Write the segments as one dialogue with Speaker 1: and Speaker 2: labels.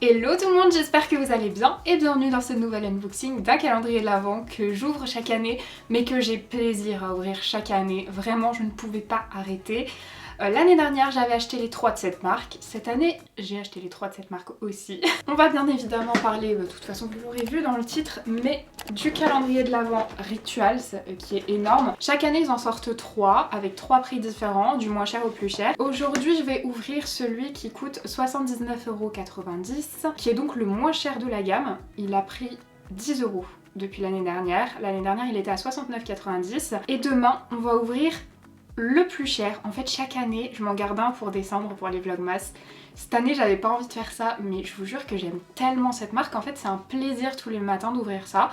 Speaker 1: Hello tout le monde, j'espère que vous allez bien et bienvenue dans ce nouvel unboxing d'un calendrier de l'Avent que j'ouvre chaque année mais que j'ai plaisir à ouvrir chaque année. Vraiment, je ne pouvais pas arrêter. L'année dernière, j'avais acheté les 3 de cette marque. Cette année, j'ai acheté les 3 de cette marque aussi. On va bien évidemment parler, de toute façon vous l'aurez vu dans le titre, mais du calendrier de l'Avent Rituals qui est énorme. Chaque année, ils en sortent 3 avec 3 prix différents, du moins cher au plus cher. Aujourd'hui, je vais ouvrir celui qui coûte 79,90 €, qui est donc le moins cher de la gamme. Il a pris 10 € depuis l'année dernière. L'année dernière, il était à 69,90 €. Et demain, on va ouvrir le plus cher. En fait, chaque année, je m'en garde un pour décembre pour les vlogmas. Cette année, j'avais pas envie de faire ça, mais je vous jure que j'aime tellement cette marque. En fait, c'est un plaisir tous les matins d'ouvrir ça.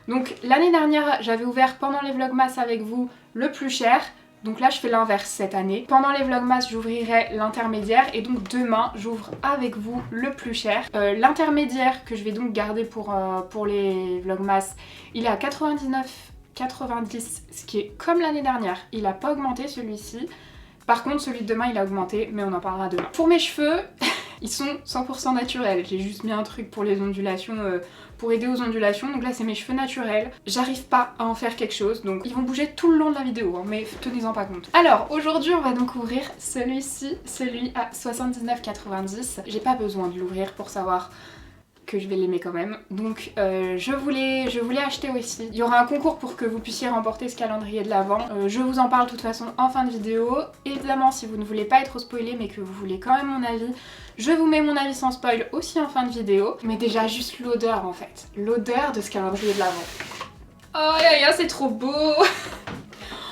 Speaker 1: Donc, l'année dernière, j'avais ouvert pendant les vlogmas avec vous le plus cher. Donc là, je fais l'inverse cette année. Pendant les vlogmas, j'ouvrirai l'intermédiaire et donc demain, j'ouvre avec vous le plus cher. L'intermédiaire que je vais donc garder pour les vlogmas, il est à 99,90, ce qui est comme l'année dernière. Il a pas augmenté celui-ci. Par contre, celui de demain, il a augmenté, mais on en parlera demain. Pour mes cheveux, ils sont 100% naturels. J'ai juste mis un truc pour les ondulations, pour aider aux ondulations. Donc là, c'est mes cheveux naturels. J'arrive pas à en faire quelque chose, donc ils vont bouger tout le long de la vidéo, hein, mais tenez-en pas compte. Alors, aujourd'hui, on va donc ouvrir celui-ci, celui à 79,90. J'ai pas besoin de l'ouvrir pour savoir que je vais l'aimer quand même. Donc je voulais acheter aussi. Il y aura un concours pour que vous puissiez remporter ce calendrier de l'Avent. Je vous en parle de toute façon en fin de vidéo. Évidemment, si vous ne voulez pas être spoilé mais que vous voulez quand même mon avis, je vous mets mon avis sans spoil aussi en fin de vidéo. Mais déjà juste l'odeur en fait. L'odeur de ce calendrier de l'Avent. Oh ya, c'est trop beau.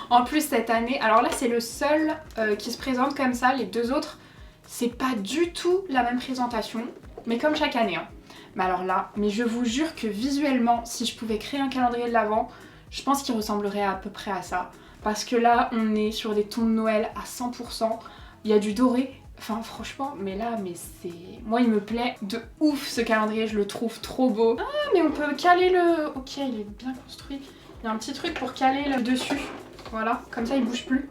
Speaker 1: En plus cette année, alors là c'est le seul qui se présente comme ça. Les deux autres, c'est pas du tout la même présentation. Mais comme chaque année, hein. Mais alors là, mais je vous jure que visuellement, si je pouvais créer un calendrier de l'Avent, je pense qu'il ressemblerait à peu près à ça. Parce que là, on est sur des tons de Noël à 100%. Il y a du doré. Enfin, franchement, mais là, mais c'est... Moi, il me plaît de ouf ce calendrier, je le trouve trop beau. Ah, mais on peut caler le... Ok, il est bien construit. Il y a un petit truc pour caler le dessus. Voilà, comme ça, il bouge plus.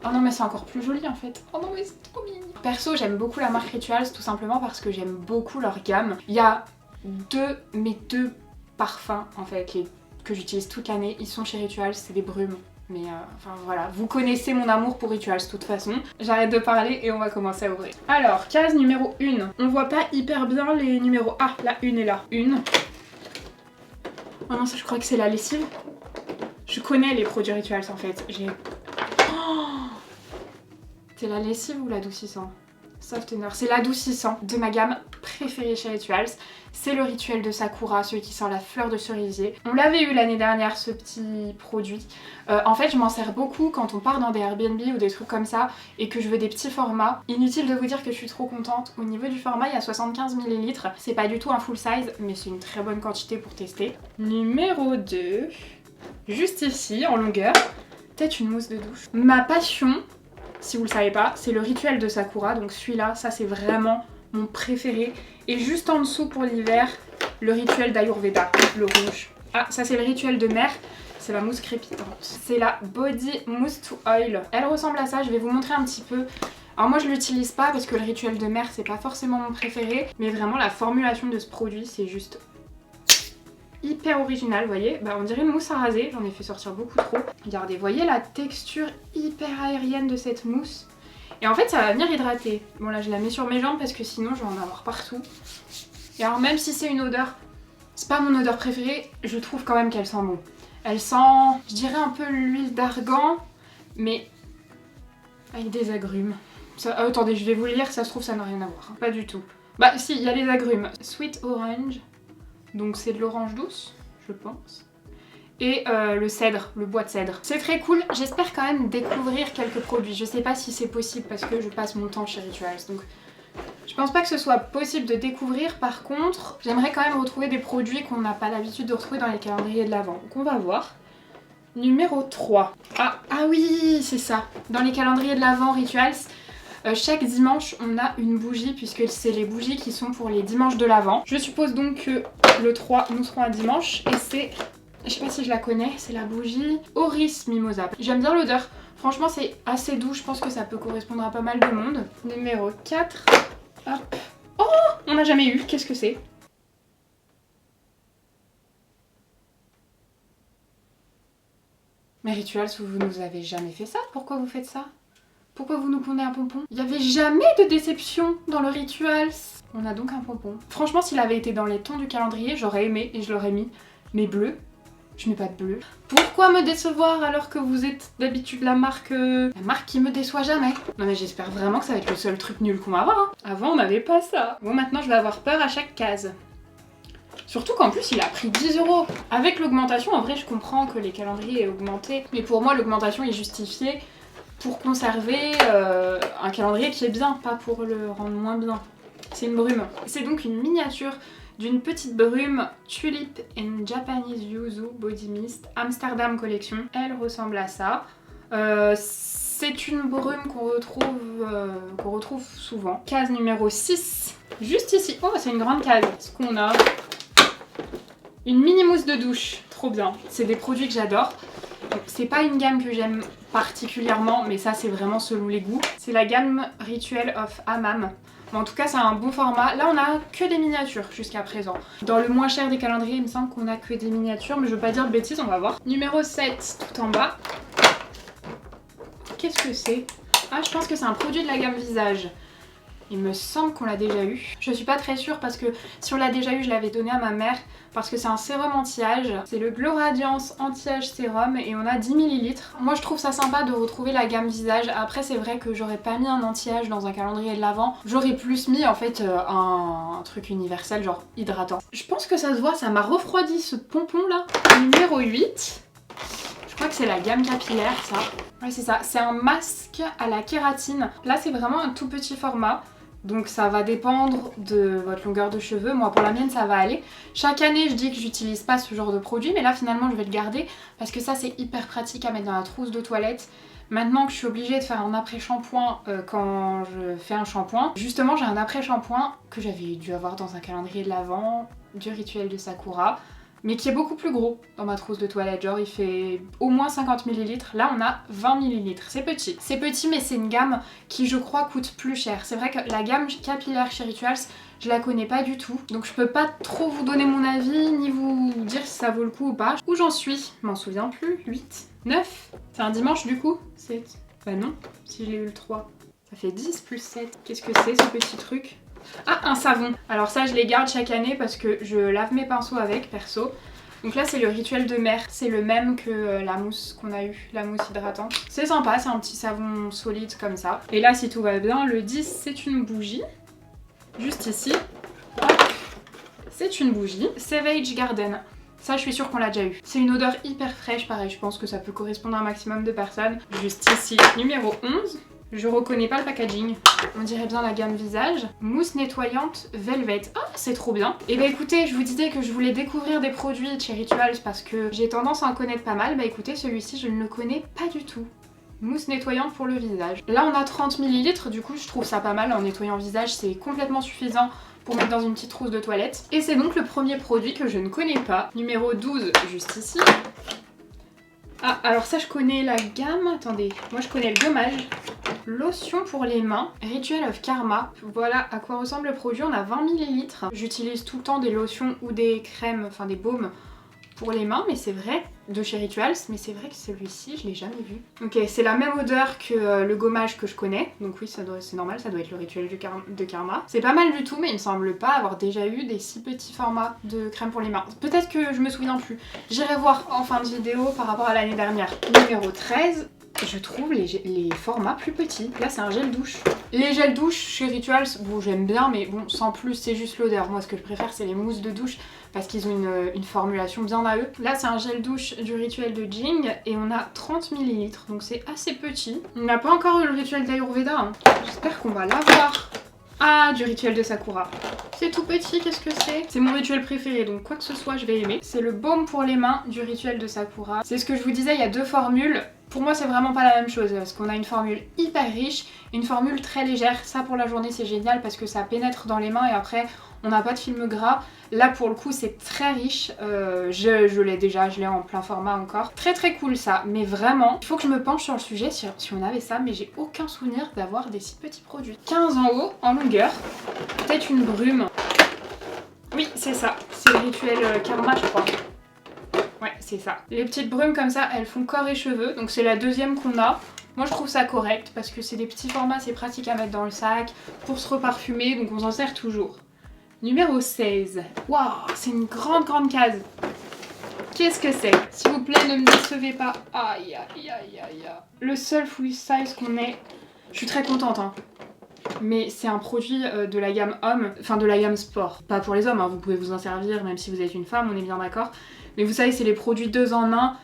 Speaker 1: Oh non mais c'est encore plus joli en fait. Oh non mais c'est trop mignon. Perso j'aime beaucoup la marque Rituals tout simplement parce que j'aime beaucoup leur gamme. Il y a mes deux parfums en fait que j'utilise toute l'année. Ils sont chez Rituals, c'est des brumes. Mais enfin voilà, vous connaissez mon amour pour Rituals de toute façon. J'arrête de parler et on va commencer à ouvrir. Alors, case numéro 1. On voit pas hyper bien les numéros. Ah, la 1 est là. 1. Oh non ça je crois que c'est la lessive. Je connais les produits Rituals en fait. C'est la lessive ou l'adoucissant? Softener, c'est l'adoucissant de ma gamme préférée chez Rituals. C'est le rituel de Sakura, celui qui sent la fleur de cerisier. On l'avait eu l'année dernière ce petit produit. En fait je m'en sers beaucoup quand on part dans des Airbnb ou des trucs comme ça et que je veux des petits formats. Inutile de vous dire que je suis trop contente. Au niveau du format il y a 75 ml. C'est pas du tout un full size mais c'est une très bonne quantité pour tester. Numéro 2. Juste ici en longueur. Peut-être une mousse de douche. Ma passion, si vous le savez pas, c'est le rituel de Sakura, donc celui-là, ça c'est vraiment mon préféré. Et juste en dessous pour l'hiver, le rituel d'Ayurveda, le rouge. Ah, ça c'est le rituel de mer, c'est la mousse crépitante. C'est la Body Mousse to Oil. Elle ressemble à ça, je vais vous montrer un petit peu. Alors moi je l'utilise pas parce que le rituel de mer c'est pas forcément mon préféré, mais vraiment la formulation de ce produit c'est juste hyper original, vous voyez, bah on dirait une mousse à raser, j'en ai fait sortir beaucoup trop. Regardez, vous voyez la texture hyper aérienne de cette mousse. Et en fait ça va venir hydrater. Bon là je la mets sur mes jambes parce que sinon je vais en avoir partout. Et alors même si c'est une odeur, c'est pas mon odeur préférée, je trouve quand même qu'elle sent bon. Elle sent, je dirais un peu l'huile d'argan, mais avec des agrumes. Ça, attendez, je vais vous le lire, ça se trouve ça n'a rien à voir. Pas du tout. Bah si, il y a les agrumes. Sweet orange. Donc c'est de l'orange douce, je pense. Et le cèdre, le bois de cèdre. C'est très cool, j'espère quand même découvrir quelques produits. Je sais pas si c'est possible parce que je passe mon temps chez Rituals. Donc je pense pas que ce soit possible de découvrir. Par contre, j'aimerais quand même retrouver des produits qu'on n'a pas l'habitude de retrouver dans les calendriers de l'Avent. Donc on va voir. Numéro 3. Ah oui, c'est ça. Dans les calendriers de l'Avent Rituals, chaque dimanche on a une bougie puisque c'est les bougies qui sont pour les dimanches de l'Avent. Je suppose donc que le 3 nous serons à dimanche et c'est, je sais pas si je la connais, c'est la bougie Oris Mimosa. J'aime bien l'odeur, franchement c'est assez doux, je pense que ça peut correspondre à pas mal de monde. Numéro 4, hop. Oh, on n'a jamais eu, qu'est-ce que c'est? Mais Rituals, vous nous avez jamais fait ça? Pourquoi vous faites ça? Pourquoi vous nous pondez un pompon? Il n'y avait jamais de déception dans le Rituals. On a donc un pompon. Franchement, s'il avait été dans les tons du calendrier, j'aurais aimé et je l'aurais mis. Mais bleu, je mets pas de bleu. Pourquoi me décevoir alors que vous êtes d'habitude la marque qui me déçoit jamais? Non mais j'espère vraiment que ça va être le seul truc nul qu'on va avoir. Hein. Avant, on n'avait pas ça. Bon, maintenant, je vais avoir peur à chaque case. Surtout qu'en plus il a pris 10 €. Avec l'augmentation, en vrai je comprends que les calendriers aient augmenté, mais pour moi l'augmentation est justifiée pour conserver un calendrier qui est bien, pas pour le rendre moins bien. C'est une brume. C'est donc une miniature d'une petite brume Tulip and Japanese Yuzu Body Mist Amsterdam Collection. Elle ressemble à ça. C'est une brume qu'on retrouve souvent. Case numéro 6, juste ici. Oh, c'est une grande case. Ce qu'on a... Une mini mousse de douche, trop bien. C'est des produits que j'adore. C'est pas une gamme que j'aime particulièrement, mais ça c'est vraiment selon les goûts. C'est la gamme Ritual of Hammam. Bon, en tout cas c'est un bon format. Là on a que des miniatures jusqu'à présent. Dans le moins cher des calendriers il me semble qu'on a que des miniatures, mais je veux pas dire de bêtises, on va voir. Numéro 7 tout en bas. Qu'est-ce que c'est? Ah, je pense que c'est un produit de la gamme visage. Il me semble qu'on l'a déjà eu. Je suis pas très sûre parce que si on l'a déjà eu, je l'avais donné à ma mère parce que c'est un sérum anti-âge. C'est le Glow Radiance Anti-Âge Sérum et on a 10 ml. Moi je trouve ça sympa de retrouver la gamme visage. Après c'est vrai que j'aurais pas mis un anti-âge dans un calendrier de l'Avent. J'aurais plus mis en fait un truc universel genre hydratant. Je pense que ça se voit, ça m'a refroidi ce pompon là. Numéro 8. Je crois que c'est la gamme capillaire ça. Ouais c'est ça, c'est un masque à la kératine. Là c'est vraiment un tout petit format. Donc ça va dépendre de votre longueur de cheveux. Moi pour la mienne ça va aller. Chaque année je dis que j'utilise pas ce genre de produit, mais là finalement je vais le garder parce que ça c'est hyper pratique à mettre dans la trousse de toilette. Maintenant que je suis obligée de faire un après-shampoing quand je fais un shampoing, justement j'ai un après-shampoing que j'avais dû avoir dans un calendrier de l'Avent du Rituel de Sakura, mais qui est beaucoup plus gros dans ma trousse de toilette, genre il fait au moins 50 ml, là on a 20 ml, c'est petit mais c'est une gamme qui je crois coûte plus cher. C'est vrai que la gamme capillaire chez Rituals, je la connais pas du tout, donc je peux pas trop vous donner mon avis, ni vous dire si ça vaut le coup ou pas. Où j'en suis? Je m'en souviens plus, 8, 9, c'est un dimanche du coup? 7, bah non, si j'ai eu le 3, ça fait 10 plus 7, qu'est-ce que c'est ce petit truc? Ah, un savon. Alors ça je les garde chaque année parce que je lave mes pinceaux avec perso. Donc là c'est le Rituel de mer, c'est le même que la mousse qu'on a eu, la mousse hydratante. C'est sympa, c'est un petit savon solide comme ça. Et là si tout va bien, le 10 c'est une bougie. Juste ici. C'est une bougie. Savage Garden. Ça je suis sûre qu'on l'a déjà eu. C'est une odeur hyper fraîche, pareil je pense que ça peut correspondre à un maximum de personnes. Juste ici, numéro 11. Je reconnais pas le packaging. On dirait bien la gamme visage. Mousse nettoyante Velvet. Ah, c'est trop bien. Et bah écoutez, je vous disais que je voulais découvrir des produits de chez Rituals parce que j'ai tendance à en connaître pas mal. Bah écoutez, celui-ci, je ne le connais pas du tout. Mousse nettoyante pour le visage. Là, on a 30 ml, du coup, je trouve ça pas mal. En nettoyant le visage, c'est complètement suffisant pour mettre dans une petite trousse de toilette. Et c'est donc le premier produit que je ne connais pas. Numéro 12, juste ici. Ah, alors ça, je connais la gamme. Attendez, moi je connais le gommage. Lotion pour les mains, Ritual of Karma. Voilà à quoi ressemble le produit, on a 20 ml. J'utilise tout le temps des lotions ou des crèmes, enfin des baumes pour les mains, mais c'est vrai, de chez Rituals, mais c'est vrai que celui-ci, je l'ai jamais vu. Ok, c'est la même odeur que le gommage que je connais, donc oui, c'est normal, ça doit être le Rituel de Karma. C'est pas mal du tout, mais il me semble pas avoir déjà eu des si petits formats de crème pour les mains. Peut-être que je me souviens plus. J'irai voir en fin de vidéo par rapport à l'année dernière. Numéro 13. Je trouve les formats plus petits. Là c'est un gel douche. Les gels douche chez Rituals, bon j'aime bien mais bon sans plus, c'est juste l'odeur. Moi ce que je préfère c'est les mousses de douche parce qu'ils ont une formulation bien à eux. Là c'est un gel douche du Rituel de Jing et on a 30 ml donc c'est assez petit. On n'a pas encore eu le Rituel d'Ayurveda, hein. J'espère qu'on va l'avoir. Ah, du Rituel de Sakura. C'est tout petit, qu'est-ce que c'est? C'est mon rituel préféré, donc quoi que ce soit, je vais aimer. C'est le baume pour les mains du Rituel de Sakura. C'est ce que je vous disais, il y a deux formules. Pour moi, c'est vraiment pas la même chose, parce qu'on a une formule hyper riche, une formule très légère. Ça, pour la journée, c'est génial, parce que ça pénètre dans les mains, et après, On n'a pas de film gras. Là pour le coup c'est très riche. Je l'ai déjà, je l'ai en plein format encore. Très très cool ça. Mais vraiment, il faut que je me penche sur le sujet si on avait ça. Mais j'ai aucun souvenir d'avoir des si petits produits. 15 en haut, en longueur. Peut-être une brume. Oui c'est ça. C'est le rituel Karma je crois. Ouais, c'est ça. Les petites brumes comme ça, elles font corps et cheveux. Donc c'est la deuxième qu'on a. Moi je trouve ça correct parce que c'est des petits formats, c'est pratique à mettre dans le sac pour se reparfumer, donc on s'en sert toujours. Numéro 16. Waouh, c'est une grande case. Qu'est-ce que c'est? S'il vous plaît, ne me décevez pas. Aïe, aïe, aïe, aïe. Le seul full size qu'on ait. Je suis très contente, hein. Mais c'est un produit de la gamme homme, enfin de la gamme sport. Pas pour les hommes, hein. Vous pouvez vous en servir même si vous êtes une femme, on est bien d'accord. Mais vous savez, c'est les produits 2 en 1,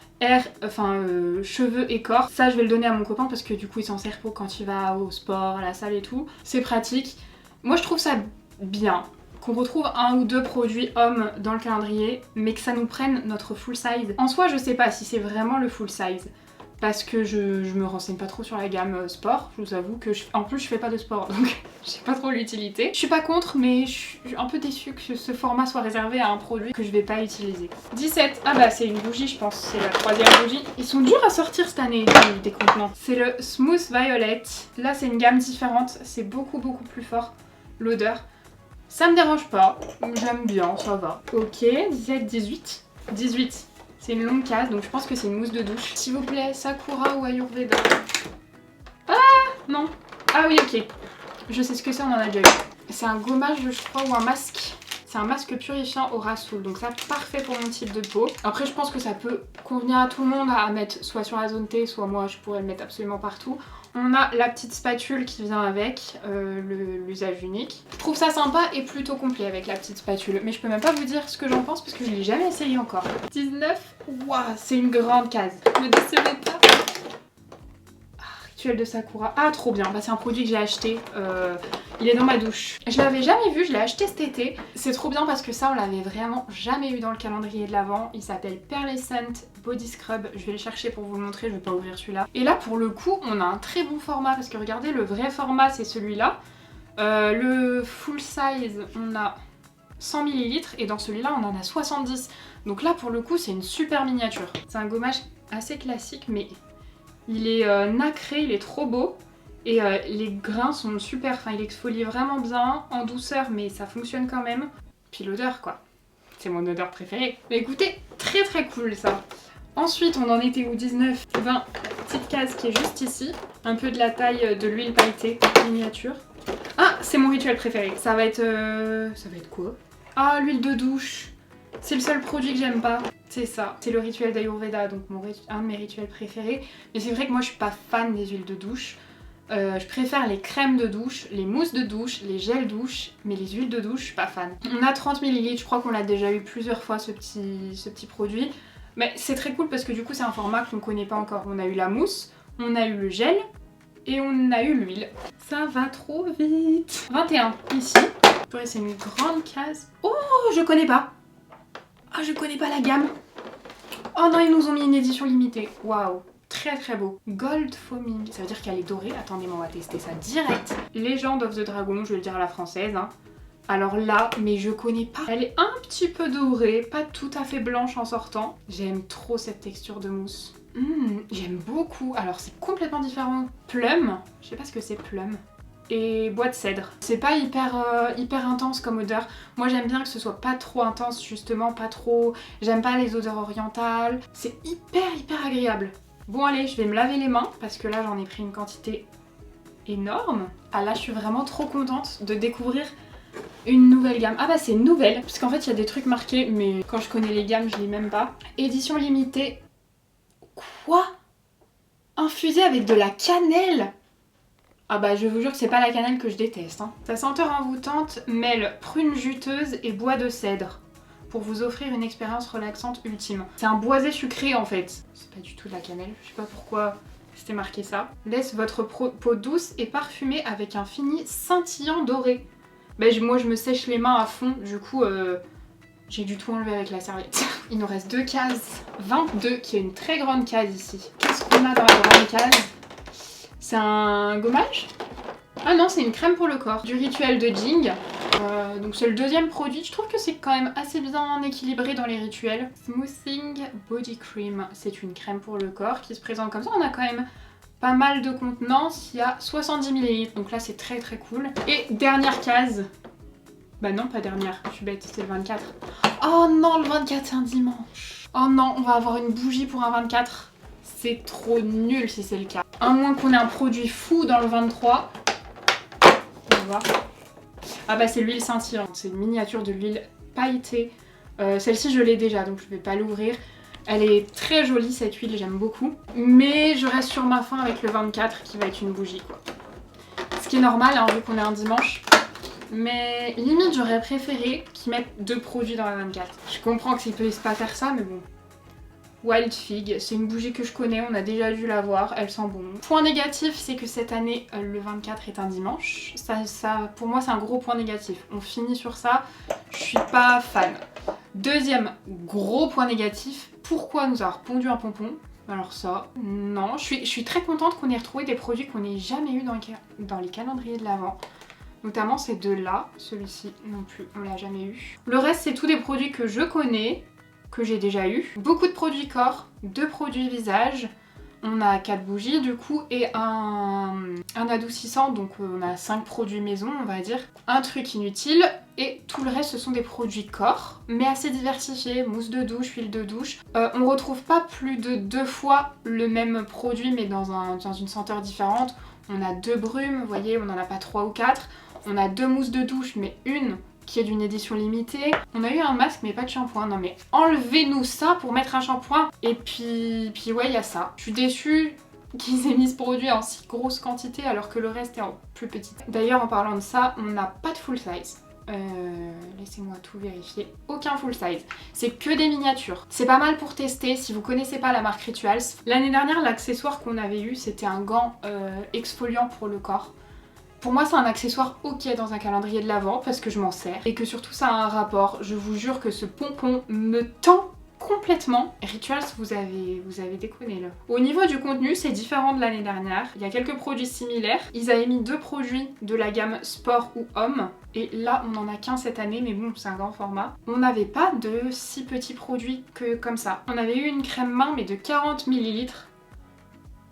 Speaker 1: cheveux et corps. Ça, je vais le donner à mon copain parce que du coup, il s'en sert pour quand il va au sport, à la salle et tout. C'est pratique. Moi, je trouve ça bien qu'on retrouve 1 ou 2 produits hommes dans le calendrier, mais que ça nous prenne notre full size. En soi, je sais pas si c'est vraiment le full size. Parce que je me renseigne pas trop sur la gamme sport, je vous avoue que en plus je fais pas de sport donc je sais pas trop l'utilité. Je suis pas contre mais je suis un peu déçue que ce format soit réservé à un produit que je vais pas utiliser. 17, ah bah c'est une bougie je pense, c'est la 3e bougie. Ils sont durs à sortir cette année des contenants. C'est le Smooth Violet, là c'est une gamme différente, c'est beaucoup plus fort l'odeur. Ça me dérange pas, j'aime bien, ça va. Ok, 17, 18. 18. C'est une longue case, donc je pense que c'est une mousse de douche. S'il vous plaît, Sakura ou Ayurveda. Ah non. Ah oui, ok. Je sais ce que c'est, on en a déjà eu. C'est un gommage, je crois, ou un masque. C'est un masque purifiant au Rasoul, donc ça, parfait pour mon type de peau. Après, je pense que ça peut convenir à tout le monde à mettre soit sur la zone T, soit moi, je pourrais le mettre absolument partout. On a la petite spatule qui vient avec, l'usage unique. Je trouve ça sympa et plutôt complet avec la petite spatule, mais je peux même pas vous dire ce que j'en pense parce que je l'ai jamais essayé encore. 19, waouh, c'est une grande case. Ne décevez pas. Rituel de Sakura. Ah, trop bien. Bah, c'est un produit que j'ai acheté. Il est dans ma douche. Je l'avais jamais vu, je l'ai acheté cet été. C'est trop bien parce que ça, on l'avait vraiment jamais eu dans le calendrier de l'Avent. Il s'appelle Pearlescent Body Scrub. Je vais le chercher pour vous le montrer, je vais pas ouvrir celui-là. Et là, pour le coup, on a un très bon format parce que regardez, le vrai format, c'est celui-là. Le full size, on a 100 ml et dans celui-là, on en a 70. Donc là, pour le coup, c'est une super miniature. C'est un gommage assez classique, mais il est nacré, il est trop beau. Et les grains sont super, enfin il exfolie vraiment bien, en douceur, mais ça fonctionne quand même. Puis l'odeur quoi, c'est mon odeur préférée. Mais écoutez, très cool ça. Ensuite on en était au 19, 20, petite case qui est juste ici. Un peu de la taille de l'huile pailletée, miniature. Ah, c'est mon rituel préféré. Ça va être quoi? Ah, l'huile de douche. C'est le seul produit que j'aime pas. C'est ça, c'est le rituel d'Ayurveda, donc un de mes rituels préférés. Mais c'est vrai que moi je suis pas fan des huiles de douche. Je préfère les crèmes de douche, les mousses de douche, les gels douche, mais les huiles de douche, je suis pas fan. On a 30 ml, je crois qu'on l'a déjà eu plusieurs fois ce petit produit. Mais c'est très cool parce que du coup c'est un format qu'on connaît pas encore. On a eu la mousse, on a eu le gel et on a eu l'huile. Ça va trop vite. 21 ici. C'est une grande case. Oh, je connais pas. Ah, je connais pas la gamme. Oh non, ils nous ont mis une édition limitée. Waouh. Très beau. Gold Foaming, ça veut dire qu'elle est dorée. Attendez, on va tester ça direct. Legend of the Dragon, je vais le dire à la française. Hein. Alors là, mais je connais pas. Elle est un petit peu dorée, pas tout à fait blanche en sortant. J'aime trop cette texture de mousse. J'aime beaucoup. Alors c'est complètement différent. Plum, je sais pas ce que c'est plum. Et bois de cèdre. C'est pas hyper intense comme odeur. Moi j'aime bien que ce soit pas trop intense justement, pas trop... J'aime pas les odeurs orientales. C'est hyper agréable. Bon allez, je vais me laver les mains parce que là j'en ai pris une quantité énorme. Ah là je suis vraiment trop contente de découvrir une nouvelle gamme. Ah bah c'est nouvelle, parce qu'en fait il y a des trucs marqués mais quand je connais les gammes je lis même pas. Édition limitée. Quoi? Infusée avec de la cannelle? Ah bah je vous jure que c'est pas la cannelle que je déteste. Hein. Sa senteur envoûtante mêle prune juteuse et bois de cèdre pour vous offrir une expérience relaxante ultime. C'est un boisé sucré en fait. C'est pas du tout de la cannelle, je sais pas pourquoi c'était marqué ça. Laisse votre peau douce et parfumée avec un fini scintillant doré. Bah, moi je me sèche les mains à fond, du coup j'ai dû tout enlever avec la serviette. Il nous reste 2 cases. 22 qui est une très grande case ici. Qu'est-ce qu'on a dans la grande case? C'est un gommage? Ah non, c'est une crème pour le corps. Du rituel de Jing. Donc c'est le deuxième produit, je trouve que c'est quand même assez bien équilibré dans les rituels. Smoothing Body Cream, c'est une crème pour le corps qui se présente comme ça, on a quand même pas mal de contenance, il y a 70 ml, donc là c'est très très cool. Et dernière case, bah non pas dernière, je suis bête, c'est le 24. Oh non, le 24 c'est un dimanche. Oh non, on va avoir une bougie pour un 24, c'est trop nul si c'est le cas. À moins qu'on ait un produit fou dans le 23, on va voir. Ah bah c'est l'huile scintillante, c'est une miniature de l'huile pailletée. Celle-ci je l'ai déjà donc je vais pas l'ouvrir. Elle est très jolie cette huile, j'aime beaucoup. Mais je reste sur ma faim avec le 24 qui va être une bougie quoi. Ce qui est normal hein, vu qu'on est un dimanche. Mais limite j'aurais préféré qu'ils mettent 2 produits dans la 24. Je comprends qu'ils ne peuvent pas faire ça mais bon. Wild Fig, c'est une bougie que je connais, on a déjà dû la voir, elle sent bon. Point négatif, c'est que cette année, le 24 est un dimanche. Ça, pour moi, c'est un gros point négatif. On finit sur ça, je suis pas fan. Deuxième gros point négatif, pourquoi nous avoir pondu un pompon? Alors ça, non. Je suis très contente qu'on ait retrouvé des produits qu'on n'ait jamais eu dans les calendriers de l'Avent. Notamment ces deux-là, celui-ci non plus, on l'a jamais eu. Le reste, c'est tous des produits que je connais, que j'ai déjà eu. Beaucoup de produits corps, 2 produits visage. On a 4 bougies du coup et un adoucissant, donc on a 5 produits maison on va dire. Un truc inutile et tout le reste ce sont des produits corps, mais assez diversifiés, mousse de douche, huile de douche. On retrouve pas plus de 2 fois le même produit mais dans une senteur différente. On a 2 brumes, vous voyez, on n'en a pas 3 ou 4. On a 2 mousses de douche mais une qui est d'une édition limitée. On a eu un masque mais pas de shampoing. Non mais enlevez-nous ça pour mettre un shampoing. Et puis ouais, il y a ça. Je suis déçue qu'ils aient mis ce produit en si grosse quantité alors que le reste est en plus petite. D'ailleurs en parlant de ça, on n'a pas de full size. Laissez-moi tout vérifier. Aucun full size. C'est que des miniatures. C'est pas mal pour tester si vous connaissez pas la marque Rituals. L'année dernière, l'accessoire qu'on avait eu, c'était un gant exfoliant pour le corps. Pour moi c'est un accessoire ok dans un calendrier de l'Avent parce que je m'en sers et que surtout ça a un rapport. Je vous jure que ce pompon me tend complètement. Rituals vous avez déconné là. Au niveau du contenu c'est différent de l'année dernière. Il y a quelques produits similaires. Ils avaient mis 2 produits de la gamme sport ou homme. Et là on en a qu'un cette année mais bon c'est un grand format. On n'avait pas de si petits produits que comme ça. On avait eu une crème main mais de 40 ml.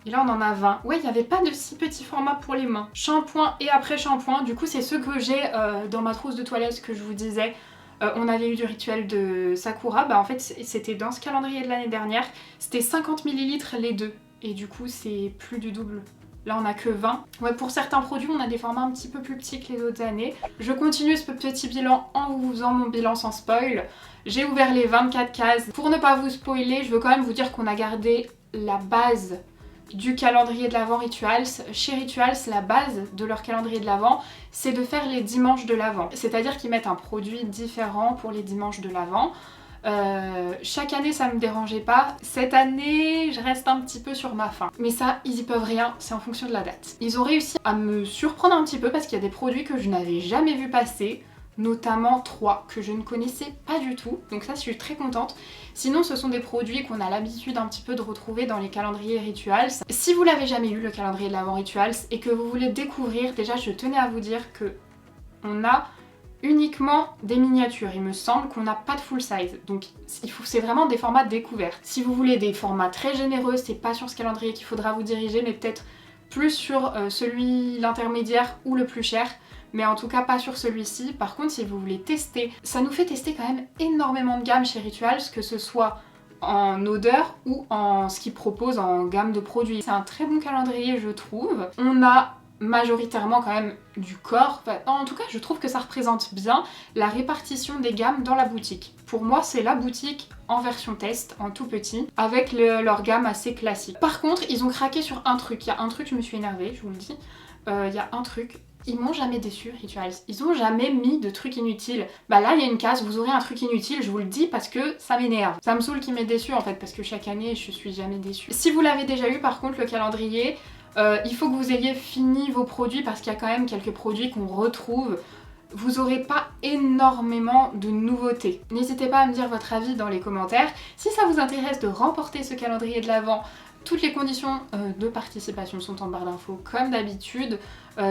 Speaker 1: Et là on en a 20. Ouais, il n'y avait pas de si petit format pour les mains. Shampoing et après shampoing. Du coup c'est ceux que j'ai dans ma trousse de toilette que je vous disais. On avait eu du rituel de Sakura. Bah en fait c'était dans ce calendrier de l'année dernière. C'était 50 ml les deux. Et du coup c'est plus du double. Là on a que 20. Ouais, pour certains produits on a des formats un petit peu plus petits que les autres années. Je continue ce petit bilan en vous faisant mon bilan sans spoil. J'ai ouvert les 24 cases. Pour ne pas vous spoiler, je veux quand même vous dire qu'on a gardé la base du calendrier de l'Avent Rituals. Chez Rituals, la base de leur calendrier de l'Avent, c'est de faire les dimanches de l'Avent. C'est-à-dire qu'ils mettent un produit différent pour les dimanches de l'Avent. Chaque année ça me dérangeait pas. Cette année je reste un petit peu sur ma faim. Mais ça ils y peuvent rien, c'est en fonction de la date. Ils ont réussi à me surprendre un petit peu parce qu'il y a des produits que je n'avais jamais vu passer. Notamment 3 que je ne connaissais pas du tout, donc ça je suis très contente. Sinon ce sont des produits qu'on a l'habitude un petit peu de retrouver dans les calendriers Rituals. Si vous l'avez jamais eu le calendrier de l'Avent Rituals et que vous voulez découvrir, déjà je tenais à vous dire que on a uniquement des miniatures, il me semble qu'on n'a pas de full size, donc c'est vraiment des formats découverts. Si vous voulez des formats très généreux, c'est pas sur ce calendrier qu'il faudra vous diriger, mais peut-être plus sur celui l'intermédiaire ou le plus cher. Mais en tout cas pas sur celui-ci. Par contre si vous voulez tester, ça nous fait tester quand même énormément de gammes chez Rituals, que ce soit en odeur ou en ce qu'ils proposent en gamme de produits. C'est un très bon calendrier je trouve. On a majoritairement quand même du corps, enfin, en tout cas je trouve que ça représente bien la répartition des gammes dans la boutique. Pour moi c'est la boutique en version test, en tout petit, avec leur gamme assez classique. Par contre ils ont craqué sur un truc, il y a un truc, je me suis énervée, je vous le dis, il y a un truc. Ils m'ont jamais déçu Rituals, ils ont jamais mis de trucs inutiles. Bah là il y a une case, vous aurez un truc inutile, je vous le dis parce que ça m'énerve. Ça me saoule qu'ils m'aient déçu en fait parce que chaque année je suis jamais déçue. Si vous l'avez déjà eu par contre le calendrier, il faut que vous ayez fini vos produits parce qu'il y a quand même quelques produits qu'on retrouve. Vous n'aurez pas énormément de nouveautés. N'hésitez pas à me dire votre avis dans les commentaires. Si ça vous intéresse de remporter ce calendrier de l'Avent, toutes les conditions de participation sont en barre d'infos comme d'habitude.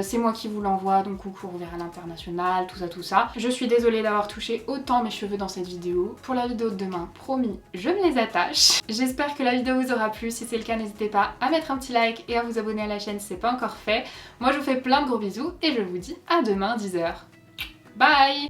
Speaker 1: C'est moi qui vous l'envoie, donc coucou vers l'international, tout ça. Je suis désolée d'avoir touché autant mes cheveux dans cette vidéo. Pour la vidéo de demain, promis, je me les attache. J'espère que la vidéo vous aura plu. Si c'est le cas, n'hésitez pas à mettre un petit like et à vous abonner à la chaîne si c'est pas encore fait. Moi je vous fais plein de gros bisous et je vous dis à demain 10h. Bye!